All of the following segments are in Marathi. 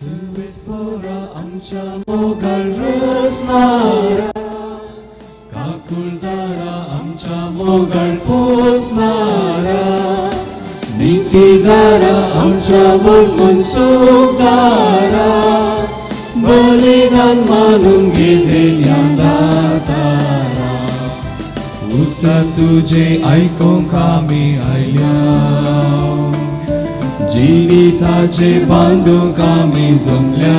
Swispora amcha mogal rosnara Kakuldara amcha mogal posnara Nikidara amcha mulmun sugdara Balidan manum gidhenya datara Uttar tuje aikon kami ailyam जीविताचे बांधून कामी जमल्या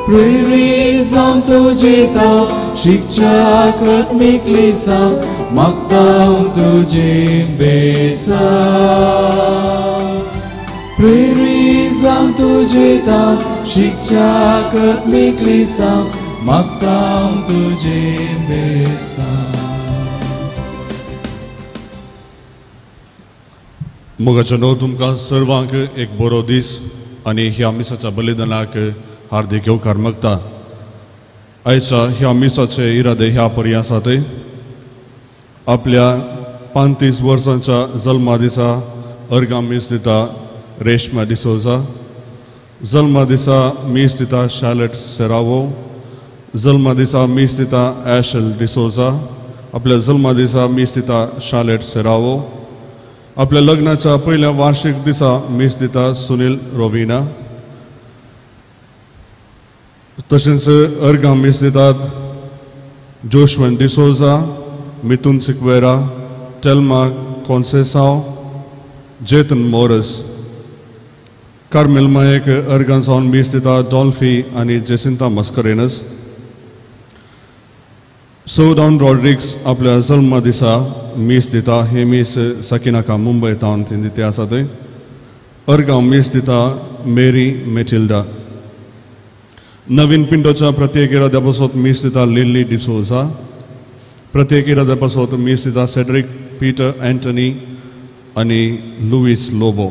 प्रेरी जावन तुजे ताव शिक्षाक मिकली साव मागता तुजे बेसा प्रेरी जावन तुजे ताव शिक्षाक मिकली साव मागता तुजे बेसा मोगाचनो तुमकां सर्वांक एक बरो दीस आनी ह्या मिसाच्या बलिदानाक हार्दिक येवकार मागता आयच्या ह्या मिसाचे इरादे ह्या परी आसात आपल्या 35 वर्सांच्या जल्मा दिसा अर्गां मीस दिता रेशमा डिसोजा जल्मा दिसा मीस दिता शार्लेट सेरावो जल्मा दिसा मीस दिता ॲशल डिसोजा आपल्या जल्मा दिसा मीस दिता शार्लेट सेरावो आपल्या लग्नाच्या पहिल्या वार्षिक दिसा मीस दिता सुनील रोविना तशेंच अर्गां मीस दितात जोशवन डिसोजा मिथुन सिक्वेरा टेल्मा कॉन्सेसाव जेतन मोरस कार्मेल मायेक अर्गां सावन मीस दिता डॉल्फी आनी जेसिंता मस्करेनस सोडावन रॉड्रिक्स आपल्या जल्मा दिसा मीस दिता हे मीस सकिनाका मुंबय तावन ती दिते आसा थंय अर्गांव मीस दिता मेरी मेटिल्डा नवीन पिंडोच्या प्रत्येक इराद्या पासत मीस दिता लिली डिसोजा प्रत्येक इराद्या पासत मीस दिता सेड्रिक पीटर एंटनी आनी Louis Lobo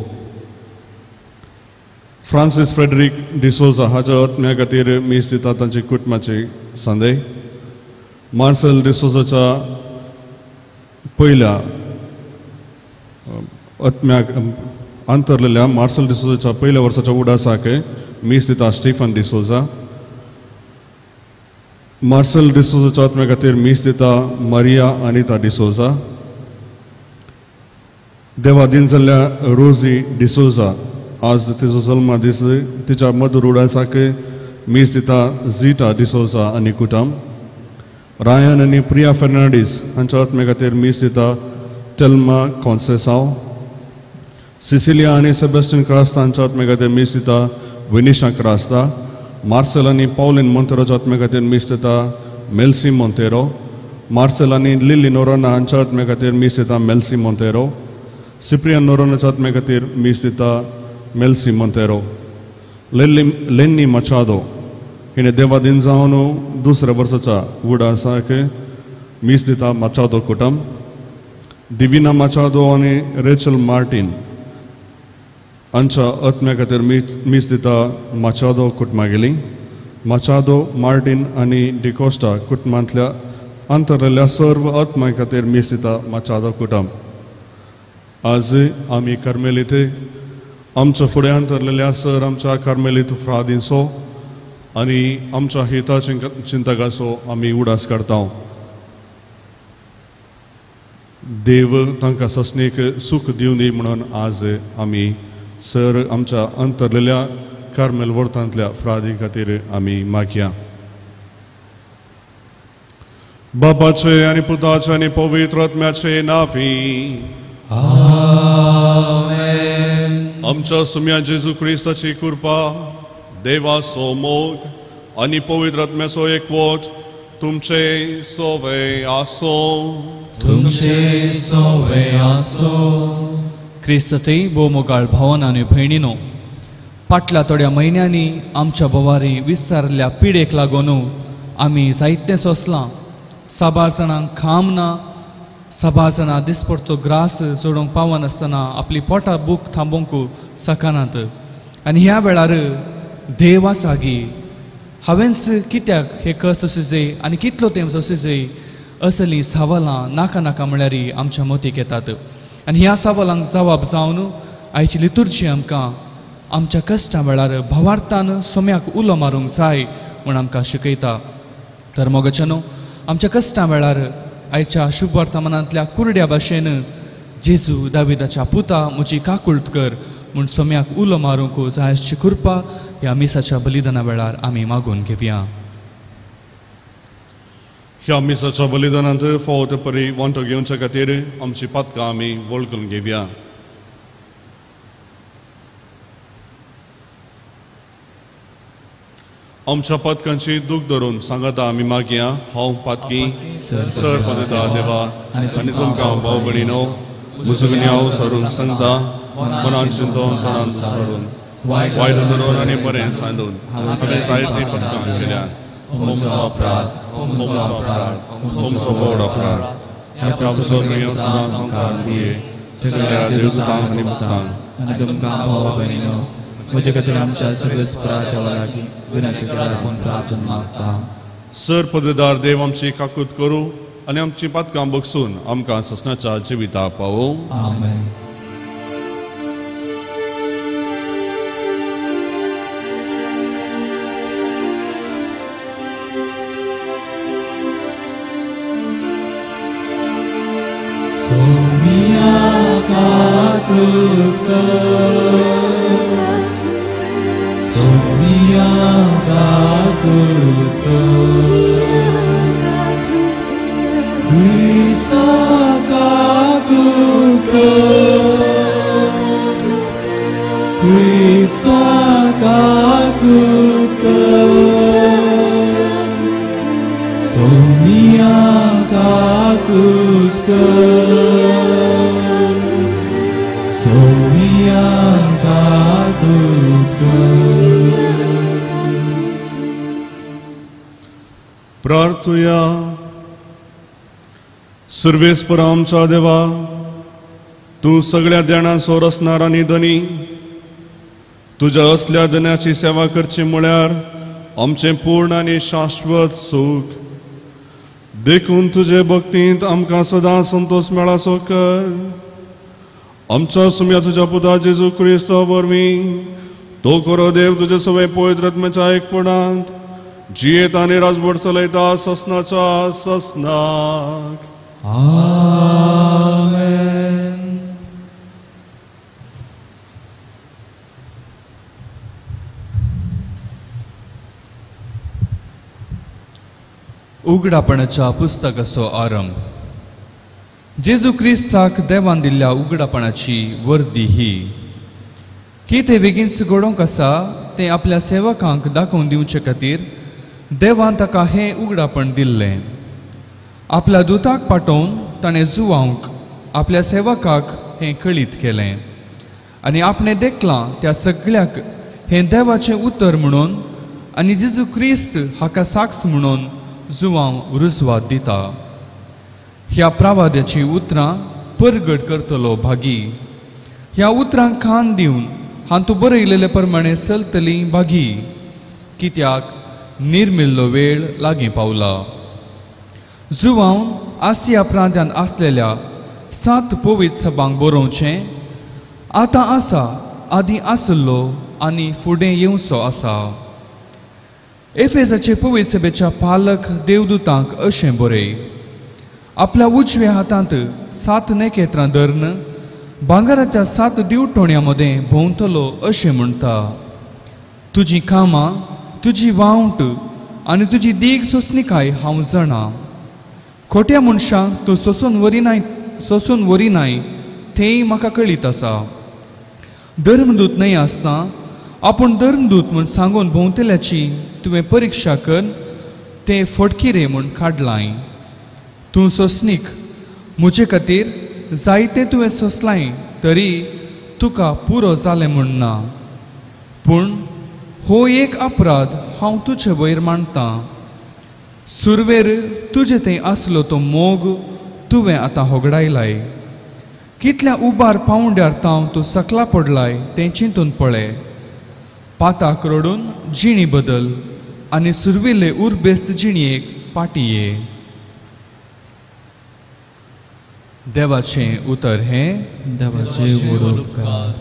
Francis Frederick D'Souza हाच्या आत्म्या खातीर मीस दिता तांची कुटुंबाची संदेह मार्सेल डिसोजाच्या पहिल्या आत्म्याक अंतरलेल्या मार्सेल डिसोजाच्या पहिल्या वर्साच्या उडासाक मीस दिता स्टीफन डिसोजा मार्सेल डिसोजाच्या आत्म्या खातीर मीस दिता मारिया अनिता डिसोजा देवा दिन जाल्ल्या रोजी डिसोजा आज तिचो जल्मा दीस तिच्या मधुर उडासाक मीस दिता झीटा डिसोजा आनी कुटुंब रायन आनी प्रिया फेर्नांडीस हांच्या आत्म्या खातीर मीस दिता टेल्मा कॉन्सेसाव सिसिलिया आनी सेबेस्टियन क्रास्ता हांच्या आत्म्या खातीर मीस दिता विनिशा क्रास्ता मार्सेल आनी पॉलिन मोंतेरोच्या आत्म्या खातीर मीस दिता मेल्सी मोंतेरो मार्सेल आनी लिली नोरोना हांच्या आत्म्या खातीर मीस दिता मेल्सी मोंतेरो सिप्रियन नोरोनाच्या आत्म्या खातीर मीस दिता मेल्सी मोंतेरो लेन्नी मचादो हिने देवा दिन जावन दुसऱ्या वर्साच्या उडासाक मीस दिता माचादो कुटुंब दिविना माचादो आनी रेचल मार्टिन हांच्या आत्म्या खातीर मीस दिता माचादो कुटुंबागेली माचादो मार्टिन आनी डिकोस्टा कुटुंबांतल्या अंतरलेल्या सर्व आत्म्या खातीर मीस दिता माचादो कुटुंब आज आमी कार्मेलीत आमच्या फुडें अंतरलेल्या सर आमच्या कार्मेलीत फ्रादिसो आनी आमच्या हिता चिंतकाचो आमी उडास काडटा देव तांकां ससणेक सूख दिवं दी म्हणून आज आमी सर आमच्या अंतरलेल्या कार्मेल वर्तांतल्या फ्रादी खातीर आमी मागया बापाचे आनी पुताचे आनी पवित्र आत्म्याचे नांवी आमेन आमच्या सुम्या जेजू क्रिस्ताची कृपा देवाचो मोग आनी पवित्र आत्म्याचो एकवट तुमचे सोवे आसो तुमचे सोवे आसो क्रिस्ततय भोव मोगाळ भावन आनी भयणीनो फाटल्या थोड्या म्हयन्यांनी आमच्या बोवारी विस्तारल्या पिडेक लागून आमी जायते सोंसलां सभासणांक खाम ना सभासणां दिसपडतो ग्रास सोडूंक पावनासतना आपली पोटां बूक थांबोवंक सकनात आनी ह्या वेळार देवा सागी हांवेंच कित्याक हे कस सोंसय आनी कितलो तें सोंसय असलीं सवालां नाका नाका म्हळ्यार आमच्या मतीक येतात आनी ह्या सवालांक जवाब जावन आयची लितुर्जी आमकां आमच्या कश्टा वेळार भावार्थान सोम्याक उलो मारूंक जाय म्हूण आमकां शिकयता. तर मोगचनो आमच्या कश्टा वेळार आयच्या शुभ वर्तमानांतल्या कुरड्या भाशेन जेजू दाविदाच्या पुता म्हजी काकुळट कर म्हूण सोम्याक उलो मारूंक जाय अशी कृपा ह्या मिसाच्या बलिदाना वेळार आमी मागून घेवया. ह्या मिसाच्या बलिदानांत फावत परी वांटो घेवच्या खातीर आमची पातकां आमी वळखून घेवया. आमच्या पातकांची दूख धरून सांगता आमी मागया. हांव पातकी सर पदता देवा आनी तुमकां भाव भयणीनो मुजगण्याव सरून सांगता मनान चिंतून तोंडान सारून वायट धरून आनी बरें सांदून हांवें जायतीं पातकां केल्यात. मोमचो अपराध मोमचो व्हड अपराध ह्या पापाचो संकार दिये सगळ्या देवदूतांक आनी भक्तांक आनी तुमकां भाव भयणीनो म्हजे खातीर आमच्या सर्वेस्परा देवा लागीं विनंती करातून प्रार्थना मागता. सर पददार देव आमची काकूत करूं आनी आमची पातकां बगसून आमकां ससनाच्या जिविता पावों. आमेन. सोमिया काकूत कर, सोमिया काकूत कर, क्रिस्ता काकूत कर, क्रिस्ता काकूत कर, सोमिया काकूत कर, सोमिया काकूत कर. प्रार्थुया. सर्वेस्परा आमच्या देवा, तूं सगळ्या देणांचो रचणार आनी धनी. तुज्या असल्या धन्याची सेवा करची म्हळ्यार आमचें पूर्ण आनी शाश्वत सूख. देखून तुजे भक्तींत आमकां सदां संतोष मेळासो कर. आमच्या सुम्या तुज्या पुता जेजू क्रिस्ता वरवीं तो खरो देव तुजे सवय पवित्र आत्म्याच्या एकपणांत जियेत आनी राजवट चलयता ससनाच्या ससनाक. आमेन. उगडापणाच्या पुस्तकाचो आरंभ. जेजू क्रिस्ताक देवान दिल्ल्या उगडापणाची वर्दी ही की ते बेगीनच घडोवंक आसा तें आपल्या सेवकांक दाखोवन दिवचे खातीर देवान ताका हें उगडापण दिल्लें. आपल्या दुताक पाठोवन ताणें जुवांक आपल्या सेवकाक हें कळीत केलें आनी आपणें देखलां त्या सगळ्याक हें देवाचें उतर म्हणून आनी जेजू क्रिस्त हाका साक्ष म्हणून जुवांव रुजवात दिता. ह्या प्रावाद्याची उतरां परगट करतलो भागी. ह्या उतरांक कान दिवन हातूं बरयलेले प्रमाणे चलतलीं भागी, कित्याक निर्मिल्लो वेळ लागीं पावला. जुवांव आसिया प्रांतांत आसलेल्या 7 पवित्र सभांक बरोवचें. आतां आसा, आदीं आसलो आनी फुडें येवचो आसा. एफेसाचे पवित्र सभेच्या पालक देवदूतांक अशें बरय. आपल्या उजव्या हातांत 7 नखेत्रां धरून भांगराच्या 7 दिवटोण्यां मदें भोंवतलो अशें म्हणटा. तुजीं कामां, तुजी वावट आनी तुजी दीग सोंसणीकाय हांव जाणा. खोट्या मनशांक तूं सोसून वरिनाय तेंय म्हाका कळीत आसा. धर्मदूत न्हय आसतना आपूण धर्मदूत म्हूण सांगून भोंवतल्याची तुवें परिक्षा कर तें फटकिरे म्हूण काडलाय. तूं सोंसणीक म्हजे खातीर जायतें तुवें सोंसलाय तरी तुका पुरो जालें म्हूण ना. पूण हो एक अपराध हांव तुजे वयर मांडटां. सुरवेर तुजे थंय आसलो तो मोग तुवें आतां होगडायलाय. कितल्या उबार पावंड्यार तांव तूं सकला पडलाय तें चिंतून पळय. पाताक रडून जिणी बदल आनी सुरविल्ले उरबेस्त जिणयेक पाटये. देवाचें उतर हें देवाचे व्हड उपकार.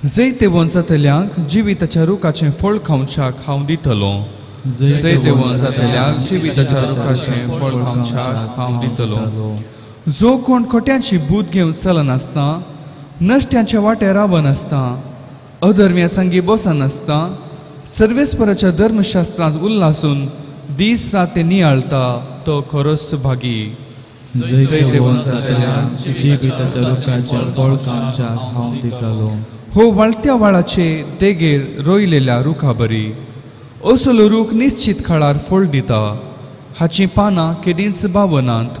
जैते वंशातल्यांक जिविताच्या रुखाचें फळ खावच्याक हांव दितलो. जैते वंशातल्यांक जिविताच्या रुखाचें फळ खावच्याक हांव दितलो. जो कोण खोट्यांची बूद घेवन चलनासता, नश्ट्यांच्या वाट्यार रावनासता, अधर्म्या सांगी बसनासता, सर्वेस्पराच्या धर्मशास्त्रांत उल्हासून दीस रात नियाळता, तो खरोच भागी. जैते वंशातल्यांक जिविताच्या रुखाचें फळ खावच्याक हांव दितलो. हो वाळत्या वाळाचे देगेर रोयलेल्या रुखा बरी. असलो रूख निश्चित काळार फळ दिता. हाची पानां केदींच बावनांत.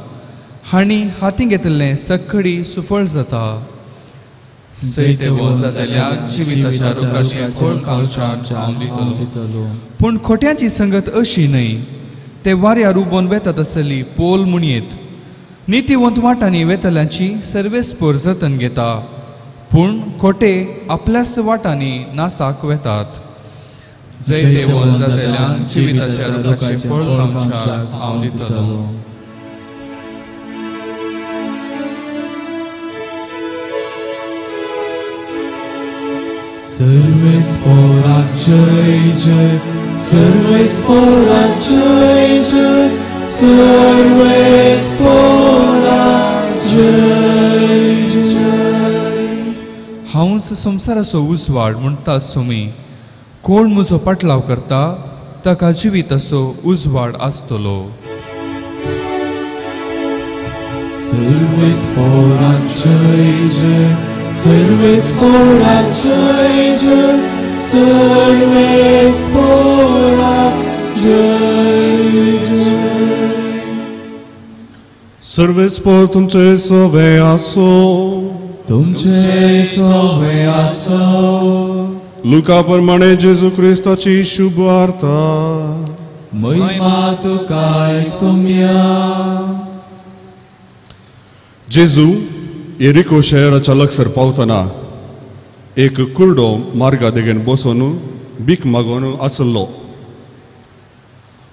हांणी हाती घेतलें सखडी सुफळ जाता. जैते वंशातल्यांक जिविताच्या रुखाचें फळ खावच्याक हांव दितलो. पूण खोट्यांची संगत अशी न्हय. ते वाऱ्यार उबोन वेतात आसली पोल मुणयेत. नितीवंत वाटांनी वेतल्यांची सर्वेस्पोर जतन घेता. पूण खोटे आपल्याच वाटांनी नासाक वेतात. जैते वंशातल्यांक जिविताच्या रुखाचें फळ खावच्याक हांव दितलो. सर्वेस्पोराक जय जय, सर्वेस्पोराक जय जय, सर्वेस्पोराक जय जय. हांवच संवसाराचो उजवाड म्हणटा सोमी. कोण म्हजो पाटलाव करता, ताका जिविताचो उजवाड आसतलो. सर्वेस्पोराक जय जय, सर्वेस्पोराक जय जय, सर्वेस्पोराक जय जय. सर्वेस्पोर तुमचे सवे आसो. तुमचे सवे आसो. लुका प्रमाणे जेजू क्रिस्ताची शुभ वार्ता. महिमा तुका सोम्या. जेजू एरिको शहराच्या लागसार पावतना एक कुरडो मार्गा देगेन बसून भीक मागून आसलो.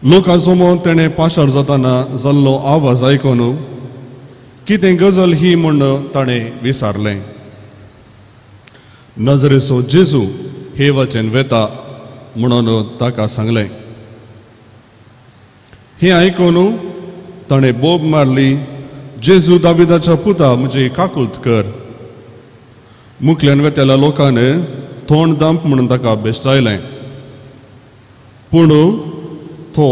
लोकां समोर तेणें पाशार जातना जाल्लो आवाज आयकून कितें गजाल ही म्हूण ताणें विचारलें. नजरेचो जेजू हे वचन वेता म्हणून ताका सांगलें. हें आयकून ताणें बोब मारली, जेजू दाविदाच्या पुता म्हजी काकुळट कर. मुखल्यान वेतेल्या लोकांन तोंड दांप म्हणून ताका बेश्टायलें. पूण तो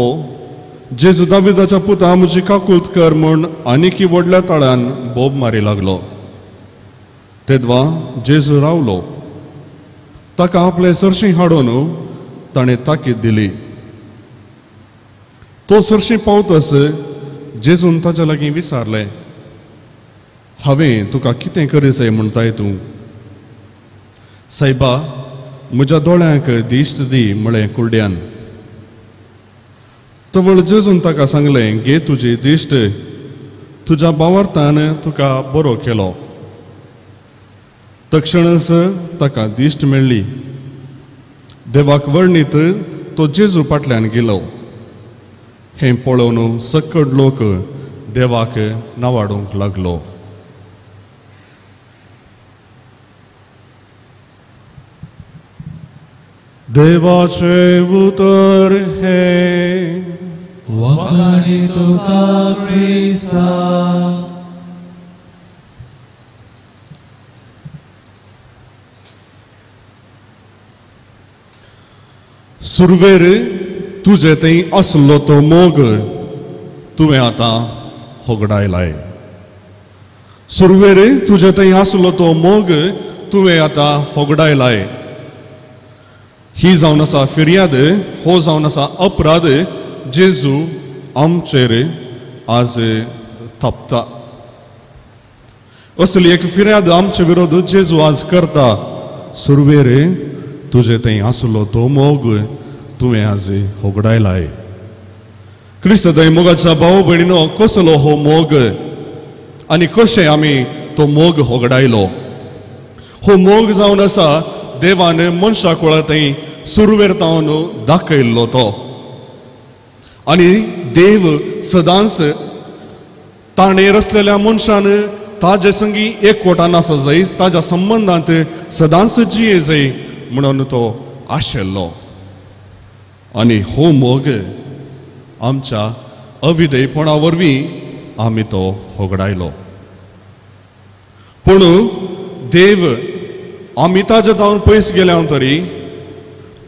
जेजू दाविदाच्या पुता म्हजी काकुळट कर म्हूण आनीक व्हडल्या ताळ्यान बोब मारी लागलो. तेदवा जेजू रावलो. ताका आपले सरशी हाडून ताणें ताकीद दिली. तो सरशी पावतस जेजून ताच्या लागीं विचारलें, हांवें तुका कितें करी जाय म्हणटाय तूं? सायबा, म्हज्या दोळ्यांक दिश्ट दी म्हळें कुरड्यान. तवळ जेजून ताका सांगलें, घे तुजी दिश्ट, तुज्या बावार्थान तुका बरो केलो. तक्षणच ताका दिश्ट मेळ्ळी. देवाक वर्णीत तो जेजू फाटल्यान गेलो. हें पळोवन सकट लोक देवाक नावाडूंक लागलो. देवाचे उतर हे वखाणी तुका क्रिस्ता. सुरवेर तुजे थंय आसलो तो मोग तुवें आतां होगडायलाय. सुरवेर तुजे थंय आसलो तो मोग तुवें आतां होगडायलाय. ही जावन आसा फिर्याद, हो जावन आसा अपराध जेजू आमचेर आज थापता. असली एक फिर्याद आमचे विरोध जेजू आज करता. सुरवेर तुजे थंय आसलो तो मोग तुवें आज होगडायलाय. क्रिस्त दैमोगाच्या भाव भयणीनो, कसलो हो मोग आनी कशें आमी तो मोग होगडायलो. हो मोग जावन आसा देवान मनशा कुळा थंय सुरवेर तावन दाखयल्लो तो. आनी देव सदांच ताणेर आसलेल्या मनशान ताजे संगी एकवटान आसा जाय, ताज्या संबंदांत सदांच जिये जाय म्हणून तो आशेल्लो. आनी हो मोग आमच्या अविधेयपणा वरवीं आमी तो होगडायलो. पूण देव आमी ताजे जावन पयस गेल्या तरी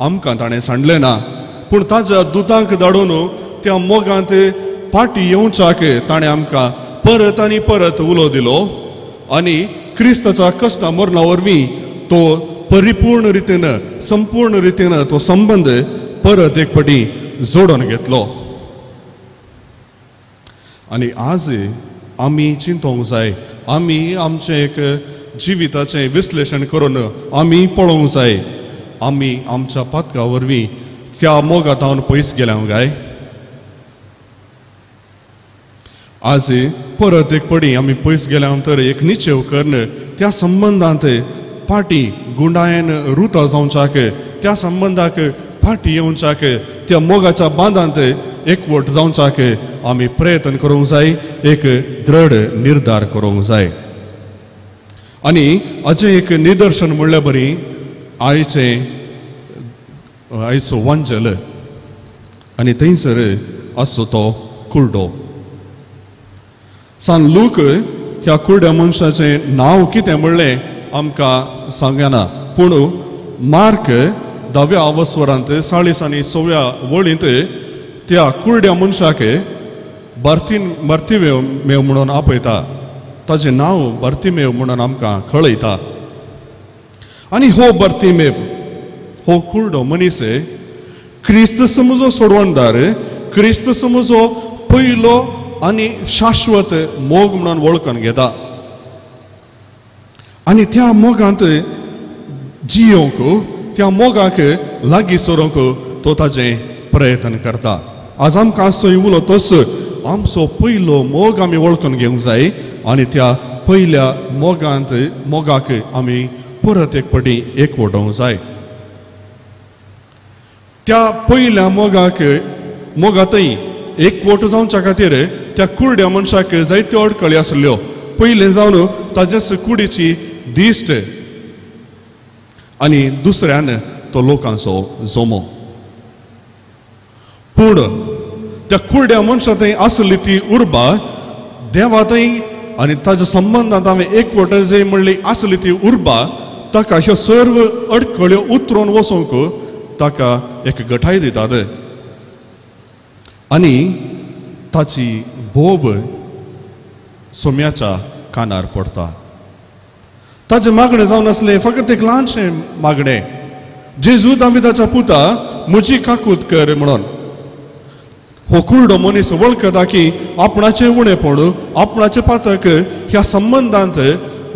आमकां ताणें सांडलें ना, पूण ताज्या दुतांक धाडून त्या मोगांत पाटी येवच्याक ताणें आमकां परत आनी परत उलो दिलो. आनी क्रिस्ताच्या कश्टा मरणा वरवीं तो परिपूर्ण रितीन संपूर्ण रितीन तो संबंद परत एक फावटी जोडून घेतलो. आनी आज आमी चिंतूंक जाय, आमी आमचें एक जिविताचें विश्लेशण करून आमी पळोवंक जाय, आमी आमच्या पातका वरवीं त्या मोगांत हांव पयस गेल्या काय. आज परत एक पडी आमी पयस गेल्या तर एक निश्चय करून त्या संबंदांत फाटी गुंडायेन रुतां जावच्याक, त्या संबंदाक फाटी येवच्याक, त्या मोगाच्या बांदांत एकवट जावच्याक आमी प्रयत्न करूंक जाय, एक दृढ निर्धार करूंक जाय. आनी हाचें एक निदर्शन म्हणल्यार बरी आयचो वांजल आनी थंयसर आसो तो कुर्डो. सान लूक ह्या कुर्ड्या मनशाचें नांव कितें म्हणलें आमकां सांगना, पूण मार्क 10व्या अवस्वरांत 40 आनी 6व्या वळींत त्या कुर्ड्या मनशाक बार्तिमेव म्हणून आपयता, ताचें नांव बार्तिमेव म्हणून आमकां कळयता. आनी हो बार्तिमेव हो कुर्डो मनीस क्रिस्त समजो सोडवणदार, क्रिस्त समजो पयलो आनी शाश्वत मोग म्हणून वळखून घेता. आनी त्या मोगांत जियोंक, त्या मोगाक लागीं सरोंक तो ताजें प्रयत्न करता. आज आमकां असो उलो तस आमचो पयलो मोग आमी वळखून घेवंक जाय आनी त्या पयल्या मोगाक आमी परत एक फावटी एकवटूंक जाय. त्या पयल्या मोगांतय एकवट जावच्या खातीर त्या कुर्ड्या मनशाक जायत्यो अडखळी आसल्यो. पयलें जावन ताजेच कुडीची दिश्ट आनी दुसऱ्यान तो लोकांचो जोमो. पूण त्या कुर्ड्या मनशांतय आसली ती उर्बा देवातय आनी ताज्या संबंदांत हांवें एकवट जंय म्हणली आसली ती उर्बा ताका ह्यो सर्व अडखळ्यो उतरून वचोंक ताका एक गठाय दितात. आनी ताची बोब सोम्याच्या कानार पडटा. ताजें मागणें जावन आसलें फकत एक ल्हानशें मागणें, जेजू दाविदाच्या पुता म्हजी काकूत कर म्हणून. हो कुर्डो मनीस वळखता की आपणाचें उणेपण, आपणाचें पातक ह्या संबंदांत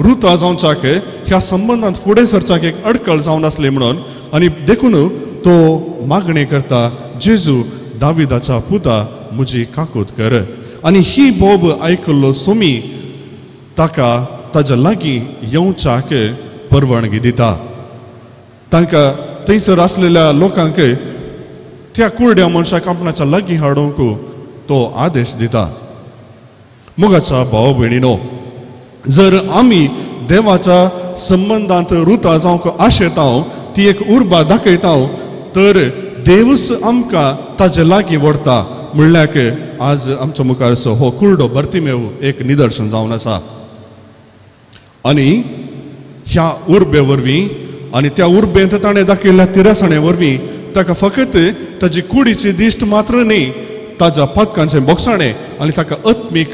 रुतां जावच्याक, ह्या संबंदांत फुडें सरच्याक एक अडखळ जावन आसली म्हणून. आनी देखून तो मागणी करता, जेजू दाविदाच्या पुता म्हजी काकूत कर. आनी ही बोब आयकल्लो सोमी ताका ताच्या लागीं येवच्याक परवानगी दिता. तांकां थंयसर आसलेल्या लोकांक त्या कुर्ड्या मनशाक आपणाच्या लागीं हाडूंक तो आदेश दिता. मोगाच्या भाव भयणीनो, जर आमी देवाच्या संबंदांत रुतां जावंक आशेता, ती एक उर्बा दाखयता, तर देवच आमकां ताजे लागीं व्हरता. म्हणल्यार आज आमच्या मुखार हो कुर्डो बार्तिमेव एक निदर्शन जावन आसा. आनी ह्या उर्बे वरवीं आनी त्या उर्बेंत ताणें दाखयल्ल्या तिरासणे वरवीं ताका फकत ताची कुडीची दिश्ट मात्र न्ही, ताच्या पातकांचें बोगसाणें आनी ताका आत्मीक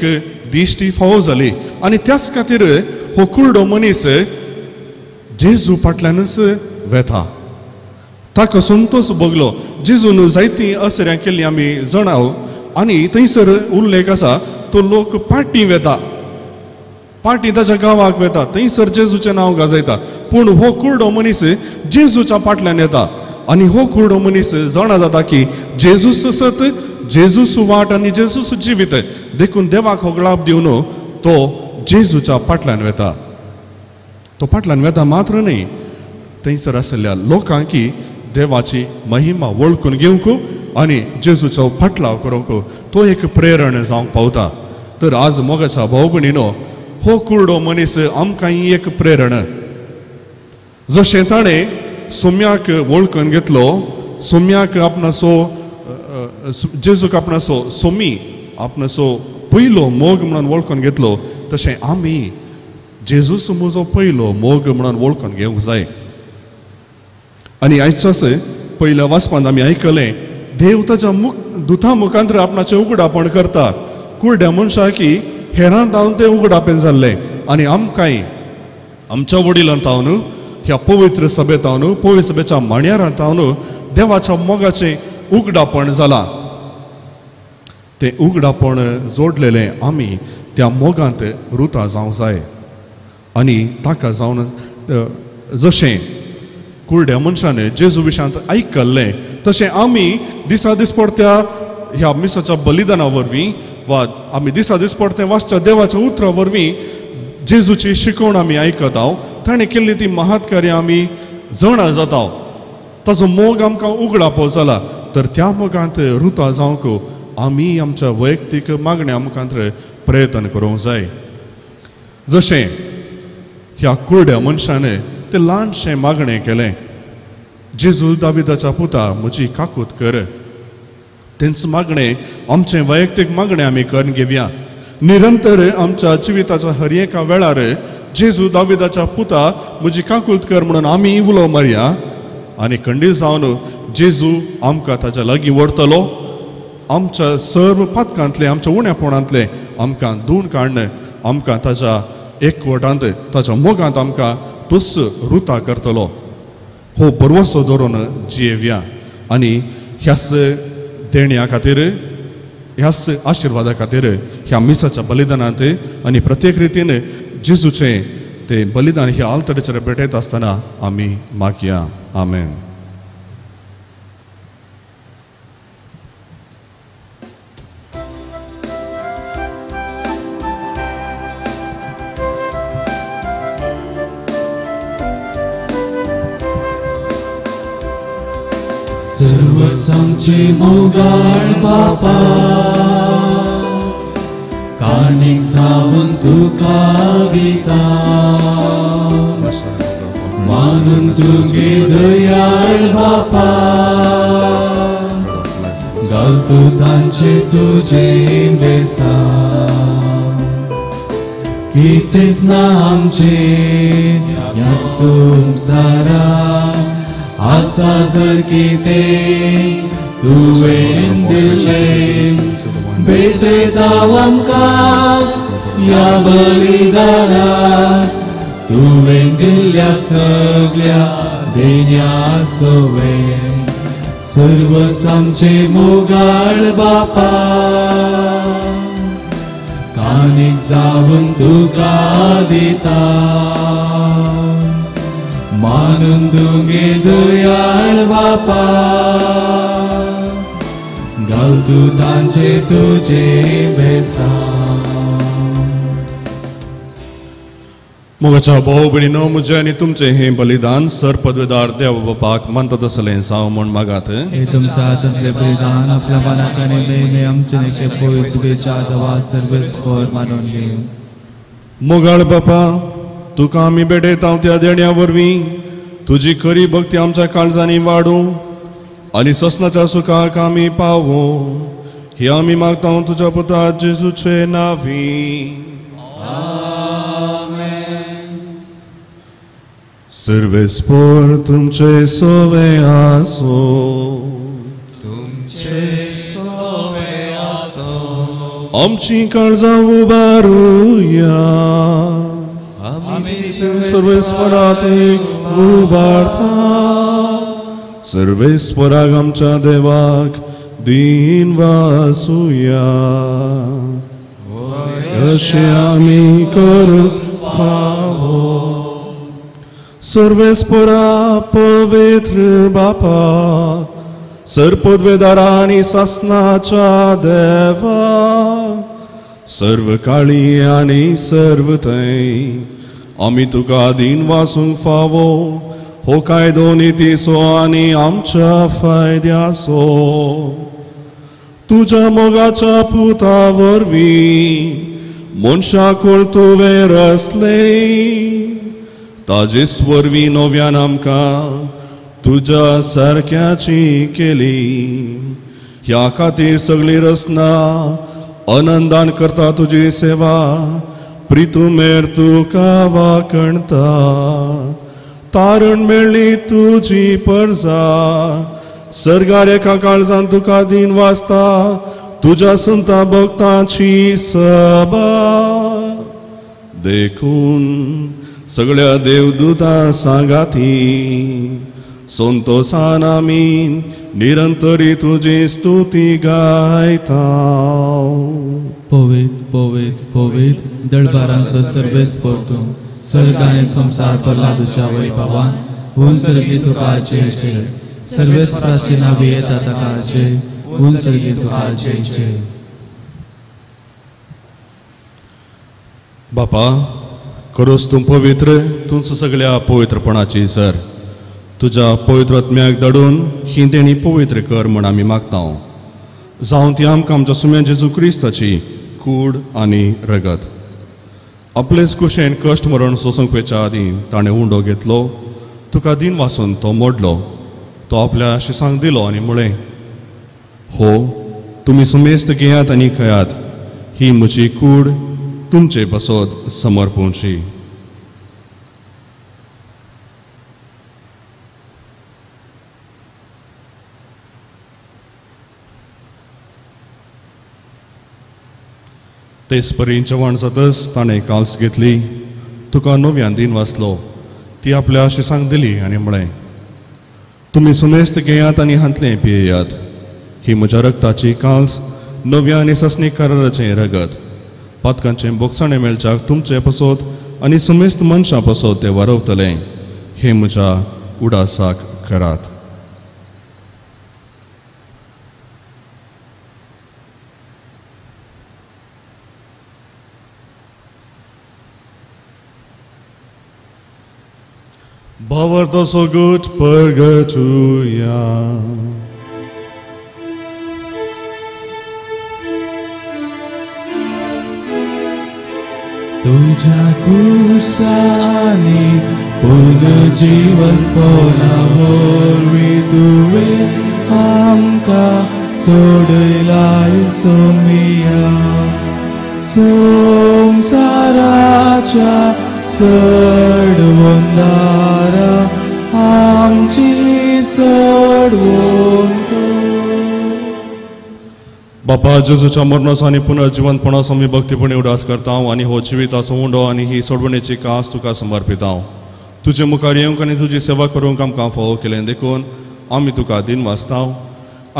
दिश्टी फावो जाली. आनी त्याच खातीर हो कुर्डो मनीस जेजू फाटल्यानच वेता. ताका संतोश भोगलो. जेजून जायतीं असऱ्यां केल्लीं आमी जाणाव. आनी थंयसर उल्लेख आसा तो लोक पाटी वेता, पाटी ताच्या गांवाक वेता, थंयसर जेजूचें नांव गाजयता. पूण हो कुर्डो मनीस जेजूच्या फाटल्यान येता. आनी हो कुर्डो मनीस जाणा जाता की जेजूस सत, जेजूस वाट आनी जेजूस जिवीत. देखून देवाक हो लाभ दिवन तो जेजूच्या फाटल्यान वेता. तो फाटल्यान वेता मात्र न्ही, थंयसर आसलेल्या लोकांक देवाची महिमा वळखून घेवंक आनी जेजूचो फाटलाव करूंक तो एक प्रेरण जावंक पावता. तर आज मोगाच्या भाव भयणीनो, हो कुरडो मनीस आमकां एक प्रेरणा. जशें ताणें सोम्याक वळखून घेतलो, सोम्याक आपणाचो जेजूक आपणाचो सोमी आपणाचो पयलो मोग म्हणून वळखून घेतलो, तशें आमी जेजूस म्हजो पयलो मोग म्हणून वळखून घेवंक जाय. आनी आयच्याच पयल्या वाचपांत आमी आयकलें, देव ताच्या दुता मुखांतर आपणाचें उगडापण करता. कुरड्या मनशाक हेरां जावन तें उगडापें जाल्लें, आनी आमकांय आमच्या वडिलां तावन ह्या पवित्र सभेत हांव पवित्र सभेच्या मांड्यारांत हांव देवाच्या मोगाचें उगडापण जालां. तें उगडापण जोडलेलें आमी त्या मोगांत रुतां जावंक जाय. आनी ताका जावन जशें कुरड्या मनशान जेजू विशयांत आयकल्लें, तशें आमी दिसा दिसपडत्या ह्या मिसाच्या बलिदाना वरवीं वा आमी दिसा दिसपडतें वाचच्या देवाच्या उतरा वरवीं जेजूची शिकवण आमी आयकता. ताणें केल्ली ती महत्कार्यां आमी जाणा जाता. ताजो मोग आमकां उगडापो जाला, तर त्या मोगांत रुतां जावंक आमी आमच्या वैयक्तीक मागण्या मुखांतर प्रयत्न करूंक जाय. जशें ह्या कुरड्या मनशान तें ल्हानशें मागणें केलें, जेजू दाविदाच्या पुता म्हजी काकूट कर. तेंच मागणें आमचें वैयक्तीक मागणें आमी करून घेवया. निरंतर आमच्या जिविताच्या हर एका वेळार जेजू दाविदाच्या पुता म्हजी काकूट कर म्हणून आमी उलो मारया. आनी खंडीत जावन जेजू आमकां ताच्या लागीं व्हरतलो. आमच्या सर्व पातकांतले आमच्या उण्यापणांतले आमकां धुवन काडन आमकां ताच्या एकवटांत ताच्या मोगांत आमकां तुस रुतां करतलो. हो बरवसो धरून जियेवया. आनी ह्याच देण्या खातीर, ह्याच आशिर्वादा खातीर ह्या मिसाच्या बलिदानांत आनी प्रत्येक रितीन जेजूचें तें बलिदान ह्या आल्तरेचेर पेटयता आसतना आमी मागया. आमेन. सर्वसांचे मोगाळ बापा, कानीक जावन तुका दिता, मानून तुगे दयाळ बापा, घाल तूं तांचे तुजे बेसा. कितेंच ना आमचे ह्या संवसारांत, आसा जर कितें तुवें दिल्लें, भेटयता आमकां ह्या बलिदानांत. तुवें दिल्ल्या सगळ्या देण्या सोवें, सर्वसांचे मोगाळ बापा, कानीक जावन तुका दिता, मानून तुगे दयाळ बापा, घाल तूं तांचे तुजे बेसा. मोगाच्या भाव भयणीनो, म्हजें आनी तुमचें हें बलिदान सर पदवेदार देव बापाक मानता तसलें जावं म्हूण मागात. हे तुमच्या हातांतलें बलिदान आपल्या मनाक आनी नेहमी आमचे नेके पळय सुबेच्या दवा सर्वेस्पर मानून घेव. मोगाळ बापा, तुका आमी भेटयता त्या देण्या वरवीं तुजी खरी भक्ती आमच्या काळजांनी वाडूं आनी ससनाच्या सुखाक आमी पावूं. हे आमी मागता तुज्या पुता जेजूचे नांवी. सर्वेस्पर तुमचे सोवे आसो, तुमचे सोवे आसो. आमची काळजां उबारुया, आमी सर्वेस्परात उबारता. सर्वेस्पराक आमच्या देवाक दिन वासुया, अशें आमी करूंक फावो. सर्वेस्परा पवित्र बापा, सरपदवेदारा आनी सासनाच्या देवा, सर्व काळी आनी सर्व थंय आमी तुका दिन वासूंक फावो. हो कायदो नितीसो आनी आमच्या फायद्याचो. तुज्या मोगाच्या पुता वरवीं मनशाकोळ तुवें रचले ताजेच वरवीं नव्यान आमकां तुज्या सारक्याची केली. ह्या खातीर सगळी रचना आनंदान करता तुजी सेवा. प्रितुमेर तुका वाकणता तारण मेळ्ळी तुजी परजा. सर्गार एका काळजान तुका दिन वाजता तुज्या संता भक्तांची सभा. देखून सगळ्या देवदूतां सांगाती संतोषान आमी निरंतरी तुजी स्तुती गायता. Poet, poet, poet, दळबारांचो सर्वेस परतू सर्ग आनी संसार भरला तुज्या वैभवान. उन सर्गी तुका जय जय, सर्वेस प्राची नावी येता ताका जय. उन सर्गी तुका जय जय. बापा, करोस तूं पवित्र, तूंच सगळ्या पवित्रपणाची सर. तुज्या पवित्र आत्म्याक धाडून ही देणी पवित्र कर म्हण आमी मागता. जावं ती आमकां आमच्या सुम्या जेजू क्रिस्ताची कूड आनी रगत. आपलेच कुशेन कश्ट मरण सोसूंक वेच्या आदीं ताणें उंडो घेतलो. तुका दिन वाचून तो मोडलो. तो आपल्या शिसांक दिलो आनी म्हळें, हो, तुमी सुमेस्त घेयात आनी खयात. ही म्हजी कूड तुमचे बसोत समर्पूंची. तेच परी जेवण जातच ताणें काल्स घेतली. तुका नव्यान दिन वाचलो. ती आपल्या शिसांक दिली आनी म्हळें, तुमी सुमेस्त घेयात आनी हांतलें पियेयात. ही म्हज्या रक्ताची काल्स नव्या आनी ससनीक कराराचें रगत. पातकांचें बोगसाणें मेळच्याक तुमचे पसोत आनी सुमेस्त मनशां पसोत तें वारवतलें. हे म्हज्या उडासाक करात. Bavartos o gut purgatuia. तुझ्या कुसानी पुनर्जीवन पोनावरवी तुवें आमकां सोडलाय सोमिया. संसाराच्या सडवंदारा आमची सडवण कर. बापा, जेजूच्या मरणाचो आनी पुनर्जीवनपणाचो आमी भक्तीपणी उडास करता आनी हो जिविताचो उंडो आनी ही सोडवणेची कास तुका समर्पिता. तुजे मुखार येवंक आनी तुजी सेवा करूंक आमकां फावो केलें देखून आमी तुका दिन वाचता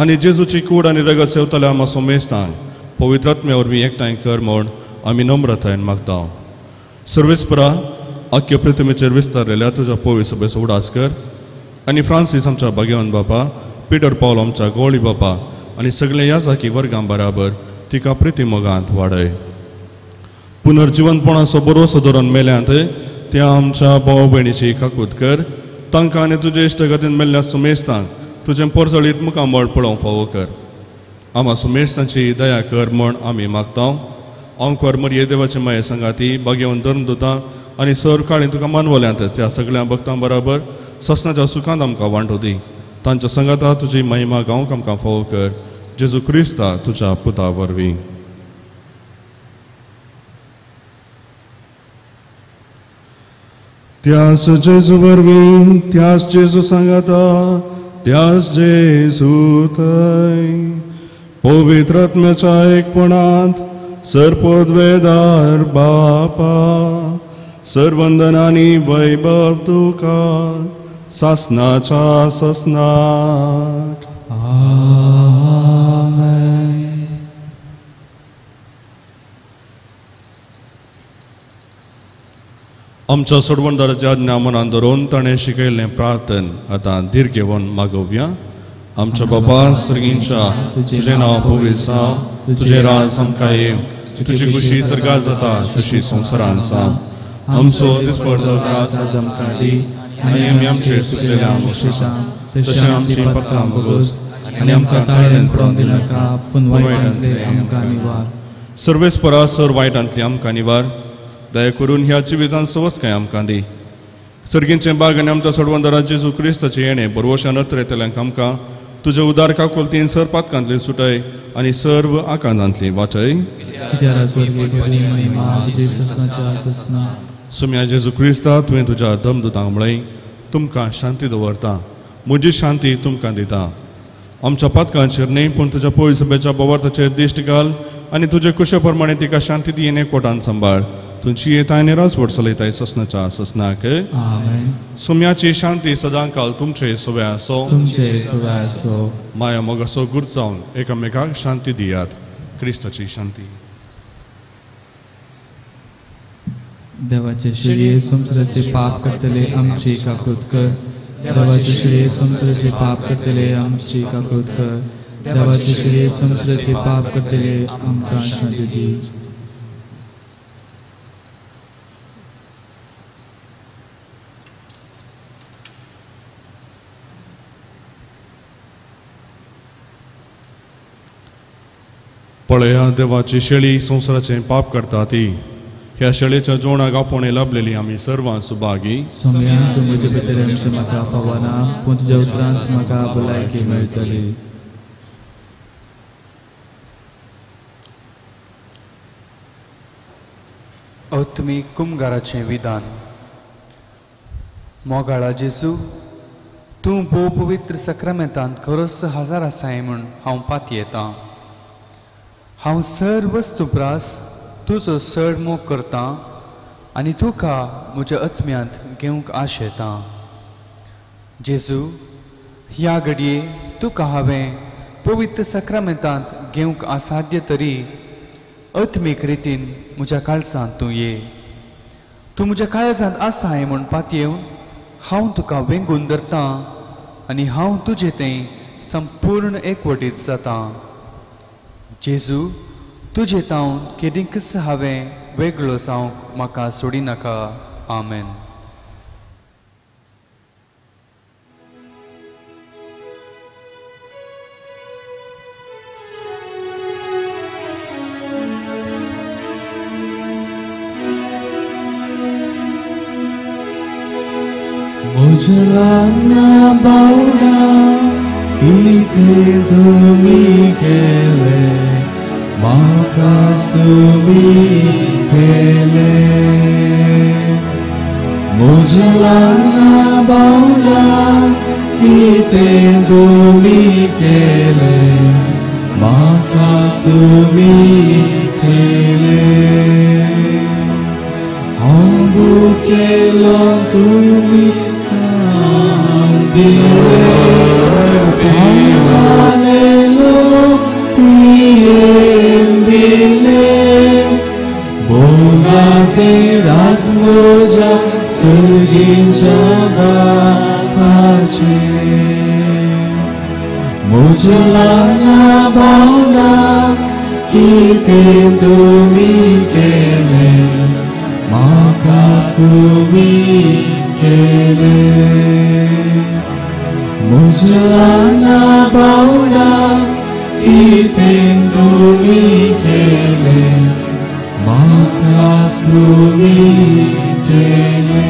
आनी जेजूची कूड आनी रगत सेवतल्या आमी सोमेस्तांक पवित्रात्म्या वरवीं एकठांय कर म्हूण आमी नम्रतायेन मागता. सर्वेस्परा आख्या पृथ्वीचेर विस्तारलेल्या तुज्या पवित्र सभेचो उडास कर आनी फ्रांसीस आमच्या भाग्यवान बापा, पीटर पॉल आमच्या गवळी बापा आनी सगळे याजाकी वर्गां बराबर तिका प्रिती मोगांत वाडय. पुनर्जीवनपणाचो बरोसो धरून मेल्यांत त्या आमच्या भाव भयणीची काकूत कर. तांकां आनी तुजे इश्टगतीन मेल्ल्या सुमेस्तांक तुजें परजळीत मुखामळ पळोवंक फावो कर. आम्हा सुमेस्तांची दया कर म्हूण आमी मागता. अंकवर मरये देवाचे माये संगाती, भाग्यवान धर्मदूतां आनी सर काळी तुका मानवल्यांत त्या सगळ्या भक्तां बराबर ससनाच्या सुखांत आमकां वांटो दी. तांच्या संगाता तुजी महिमा गावंक आमकां फावो कर. जेजू क्रिस्ता तुज्या पुता वरवीं. त्याच जेजू वरवीं, त्याच जेजू सांगाता, त्याच जेजू थंय पवित्र आत्म्याच्या एकपणांत सर्पोद्वेदार बापा, सर्वंदनानी वैभव तुका सासनाच्या ससनाक. आमेन. आमच्या सोडवणदाराच्या आज्ञा मनान धरून ताणें शिकयल्लें प्रार्थन आतां धीर घेवन मागोवया. आमच्या बापा सर्गींच्या, तुजें नांव पवित्र जावं, तुजें राज आमकां येवं, तुजी खुशी सर्गार जाता तशी संवसारांत जावं. आमचो दिसपडटो राज आमकां दी आनी आमी आमचेर चुकलेल्या आमोशेशां तशें आमची पातकां भोगोस आनी आमकां ताळ्यान पडोवंक दिनाका, पूण वायटांतले आमकां निवार. सर्वेस परस सर वायटांतली आमकां निवार दया करून ह्या जिवितांत सवस काय आमकां दी सर्गींचें बाग आनी आमच्या सोडवंदरा जेजू क्रिस्ताचें येणें बरवशान येतल्यांक आमकां तुज्या उदार काकुलतीन सर पातकांतली सुटय आनी सर्व आकांतांतली वाचय सुम्या जेजू क्रिस्ता तुवें तुज्या दमदुतांक म्हळें तुमकां शांती दवरता म्हजी शांती तुमकां दिता आमच्या पातकांचेर न्ही पूण तुज्या पवित्र सभेच्या बोवार्थाचेर दिश्ट घाल आनी तुजे कुशे प्रमाणे तिका शांती दी येणे कोटान सांबाळ तुमची येताय आनी राजवट चलयताय ससनाच्या ससनाक सुम्याची शांती सदां काल तुमचे सवय आसो माया मोगाचो गुड जावन एकामेकाक शांती दियात क्रिस्ताची शांती देवाचे श्री संसाराचे पाप करतले आमची काकृत कर देवाचे श्री संसाराचे पाप करतले आमची काकृत कर देवाचे श्री संसाराचे पाप करतले आमकां शांती दी पळया देवाची शेळी संसाराचे पाप करता ती ह्या शेळेच्या जोडाक आपोणे लाभलेली आमी सर्वां सुभागी सोम्या तूं म्हजे भितर आमचे म्हाका फावना पूण तुज्या उतरांत म्हाका भलायकी मेळटली औत्मीक कुमगाराचें विधान मोगाळा जेजू तूं भोव पवित्र सक्रामेंतांत खरोच हजर आसाय म्हूण हांव पाती येतां हांव सर वस्तुप्रास तुजो चड मोग करतां आनी तुका म्हज्या आत्म्यांत घेवंक आशेतां जेजू ह्या घडये तुका हांवें पवित्र सक्रामेंतांत घेवंक असाध्य तरी आत्मीक रितीन म्हज्या काळजांत तूं ये तूं म्हज्या काळजांत आसाय म्हूण पातयेवन हांव तुका वेंगून धरतां आनी हांव तुजें तें संपूर्ण एकवटीत जातां जेजू तुजे तावन केदींच हांवें वेगळो जावंक म्हाका सोडिनाका आमेन मुझलाना बावडा इथे तुम्ही गेले म्हाकाच तुम्ही केले मुझलाना बावडा इथे तुम्ही केले म्हाकाच तुम्ही केले हांव केलो तुम्ही दिले बोलाते राजमोजा सर्गींच्या बापाचे मुझलाना भावना किते तुम्ही केले म्हाकाच तुम्ही केले मुझलाना भावना किते तुम्ही केले म्हाकाच तुम्ही केले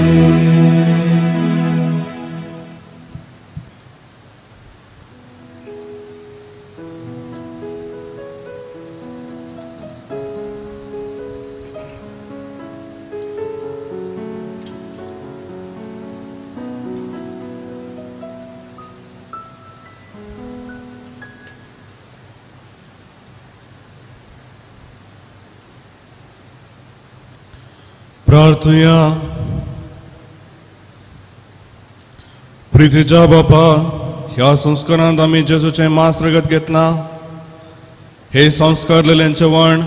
प्रार्थुया प्रितीच्या बापा ह्या संस्कारांत आमी जेजूचें मास रगत घेतलां हे संस्कार लेल्यांचे वण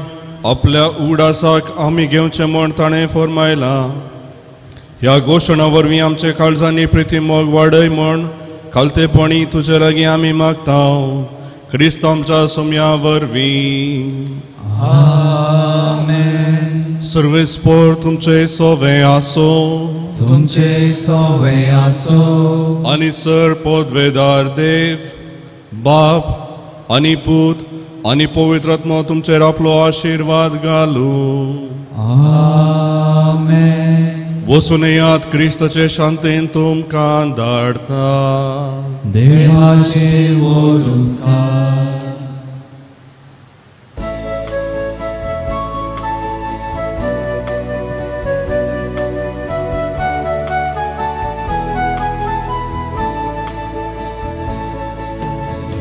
आपल्या उगडासाक आमी घेवचें म्हूण ताणें फरमायलां ह्या घोशणा वरवीं आमचे काळजांनी प्रिती मोग वाडय म्हूण खालतेपणी तुजे लागीं आमी मागता क्रिस्त आमच्या सोम्या वरवीं सर्वेस्पोर तुमचे सोवे आसो तुमचे सोवे आसो आनी सर पोदवेदार देव बाप आनी पूत आनी पवित्र आत्मा तुमचेर आपलो आशीर्वाद घालू. आमेन. वचून येयात क्रिस्ताचे शांतेन तुमकां धाडटा. देवाचे वोलुकार.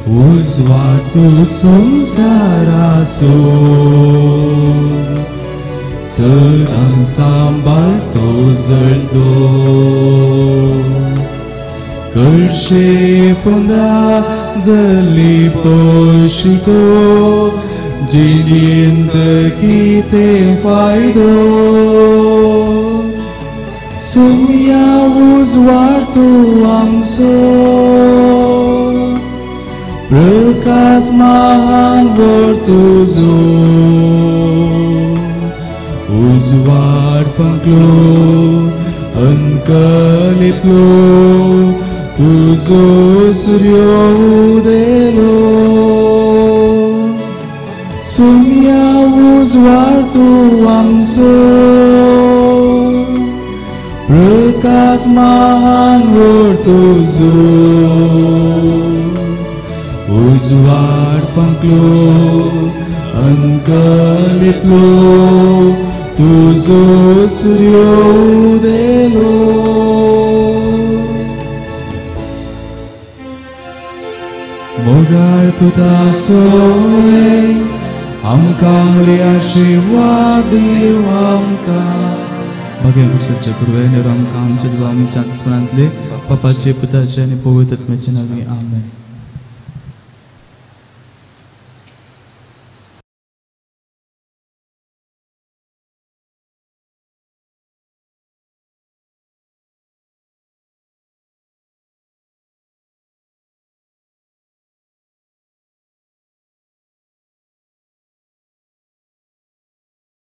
उजवातो संसारासून सदां सांबाळतो जळतो. कळशे पोंदा जल्ली पोशितो जिणेंत कितें फायदो. सोया उजवातो आमचो प्रकाश महान वर तुजो. उजवाड फंकलो अंकलिपलो तुजो सूर्य उदेलो. सोया उजवाड तू आमचो प्रकाश महान वर तुजो. उजवाड फंकलो अंकलिपलो तुजो सूर्य उदेलो. मोगाळ पुता सोय आमकां बरी आशीर्वाद दिव आमकां. भगवान सच्चे पुरवे आमकां आमच्या देवा आमच्या स्मरणांतले पापाचे पुताचे आनी पवित्र आत्म्याचे नांवे आमेन.